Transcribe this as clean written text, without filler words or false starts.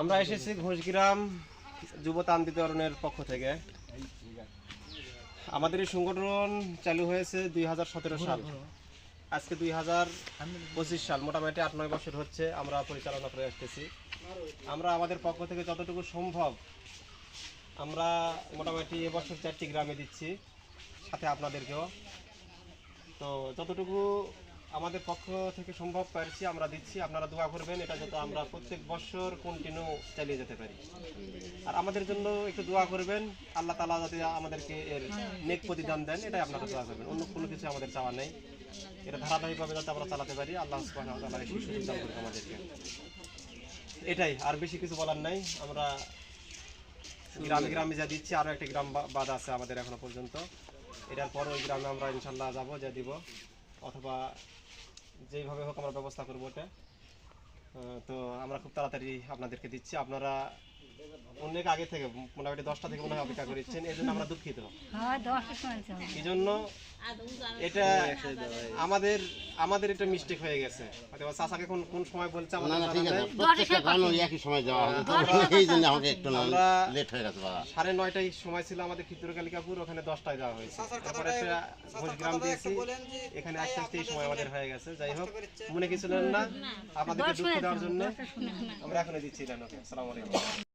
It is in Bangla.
আমরা এসেছি ঘোষগ্রাম যুবতান্ত্রিকরণের পক্ষ থেকে। আমাদের এই সংগঠন চালু হয়েছে 2017 সাল, আজকে 2025 সাল, মোটামুটি 8-9 বছর হচ্ছে আমরা পরিচালনা করে আসতেছি। আমরা আমাদের পক্ষ থেকে যতটুকু সম্ভব আমরা মোটামুটি এবছর 4টি গ্রামে দিচ্ছি, সাথে আপনাদেরকেও। তো যতটুকু আমাদের পক্ষ থেকে সম্ভব পারছি আমরা দিচ্ছি, আপনারা দোয়া করবেন এটা যাতে আমরা প্রত্যেক বছর কন্টিনিউ চালিয়ে যেতে পারি। আর আমাদের জন্য একটু দোয়া করবেন, আল্লাহ তাআলা যাতে আমাদেরকে এর নেক প্রতিদান দেন, এটাই আপনারা দোয়া করবেন। অন্য কোনো কিছু আমাদের চাওয়া নেই, এটা ধারাবাহিকভাবে যাতে আমরা চালাতে পারি। আল্লাহ সুবহানাহু ওয়া তাআলা এই সুযোগ দান করুন আমাদেরকে, এটাই, আর বেশি কিছু বলার নাই। আমরা গ্রামে গ্রামে যা দিচ্ছি, আরও একটা গ্রাম বাদ আছে আমাদের এখনো পর্যন্ত। এটার পর ওই গ্রামে আমরা ইনশাল্লাহ যাবো, যা দিব, অথবা যেইভাবে হোক আমরা ব্যবস্থা করবো ওটা। তো আমরা খুব তাড়াতাড়ি আপনাদেরকে দিচ্ছি। আপনারা অনেক আগে থেকে, মোটামুটি 10টা থেকে মনে হয় অপেক্ষা করেছেন, এই জন্য আমরা দুঃখিত। এই জন্য এটা আমাদের এটা মিস্টেক হয়ে গেছে। হয়তো চাচাকে কোন সময় বলছে আমাদের জানা নেই। প্রত্যেকটা গ্রামে একই সময় যাওয়া হবে, এই জন্য আমাকে একটু লেট হয়ে গেছে। 9:30টায় সময় ছিল আমাদের খিতুরকালিকাপুর, ওখানে 10টায় যাওয়া হয়েছে। তারপরে ঘোষগ্রাম দিয়েছি, এখানে আস্তে আস্তে এই সময় আমাদের হয়ে গেছে। যাই হোক, মনে কিছু নেন না, আপনাদেরকে দুঃখ দেওয়ার জন্য আমরা এখনই দিচ্ছি। আসসালামু আলাইকুম।